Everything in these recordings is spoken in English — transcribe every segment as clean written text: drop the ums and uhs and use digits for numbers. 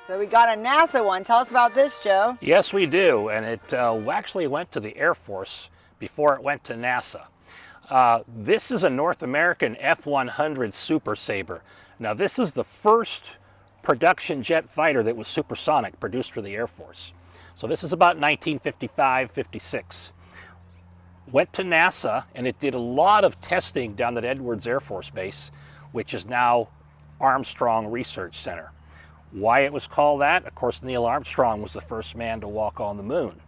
So we got a NASA one. Tell us about this, Joe. Yes, we do, and it actually went to the Air Force before it went to NASA. This is a North American F-100 Super Sabre. Now, this is the first production jet fighter that was supersonic produced for the Air Force. So this is about 1955-56. Went to NASA, and it did a lot of testing down at Edwards Air Force Base, which is now Armstrong Research Center. Why it was called that? Of course, Neil Armstrong was the first man to walk on the moon.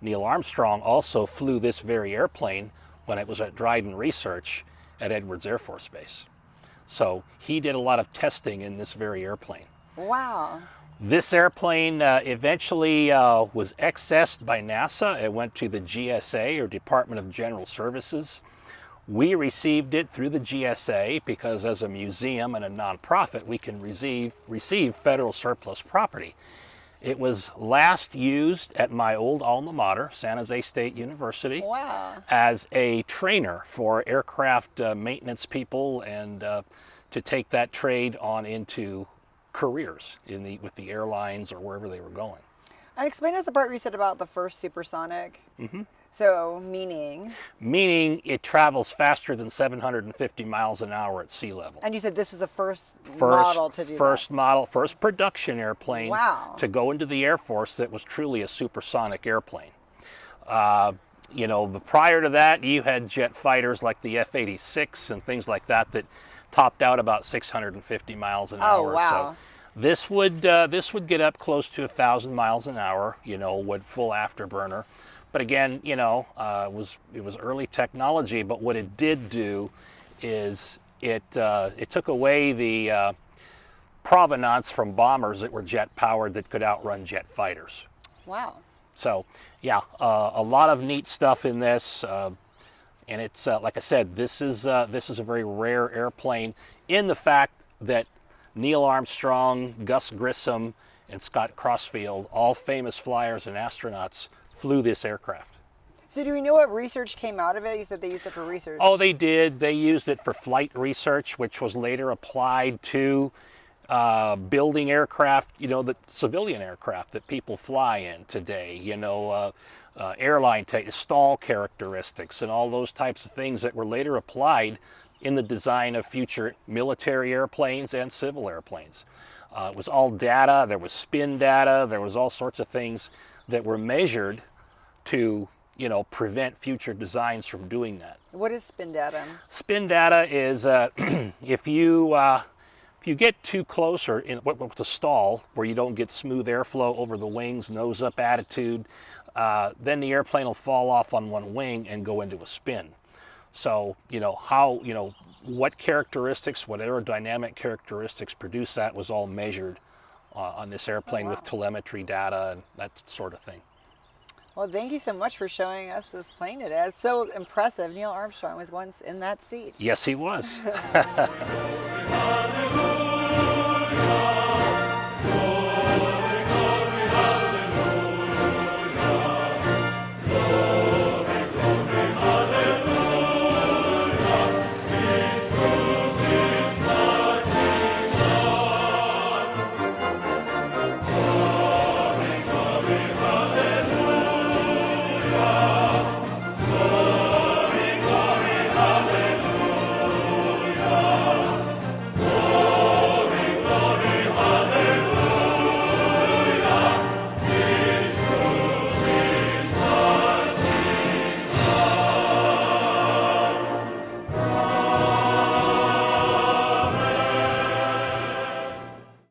Neil Armstrong also flew this very airplane when it was at Dryden Research at Edwards Air Force Base. So he did a lot of testing in this very airplane. Wow. This airplane eventually was accessed by NASA. It went to the GSA, or Department of General Services. We received it through the GSA because as a museum and a nonprofit, we can receive federal surplus property. It was last used at my old alma mater, San Jose State University, Wow. as a trainer for aircraft maintenance people and to take that trade on into careers with the airlines or wherever they were going. And explain us the part where you said about the first supersonic. Mm-hmm. So, meaning? Meaning it travels faster than 750 miles an hour at sea level. And you said this was the first model to do that? First production airplane Wow. to go into the Air Force that was truly a supersonic airplane. You know, prior to that, you had jet fighters like the F-86 and things like that that topped out about 650 miles an hour. Oh, wow. So this would get up close to 1,000 miles an hour, you know, with full afterburner. But again, you know, it was early technology, but what it did do is it took away the provenance from bombers that were jet powered that could outrun jet fighters. Wow. So yeah, a lot of neat stuff in this, and it's like I said, this is a very rare airplane in the fact that Neil Armstrong, Gus Grissom, and Scott Crossfield, all famous flyers and astronauts, flew this aircraft. So do we know what research came out of it? You said they used it for research. Oh, they did. They used it for flight research, which was later applied to building aircraft, you know, the civilian aircraft that people fly in today, you know, airline stall characteristics and all those types of things that were later applied in the design of future military airplanes and civil airplanes. It was all data, there was spin data, there was all sorts of things that were measured to, you know, prevent future designs from doing that. What is spin data? Spin data is if you get too close or in what's a stall where you don't get smooth airflow over the wings, nose up attitude, then the airplane will fall off on one wing and go into a spin. So, you know, what characteristics, what aerodynamic characteristics produce that was all measured on this airplane with telemetry data and that sort of thing. Well, thank you so much for showing us this plane today. It's so impressive. Neil Armstrong was once in that seat. Yes, he was.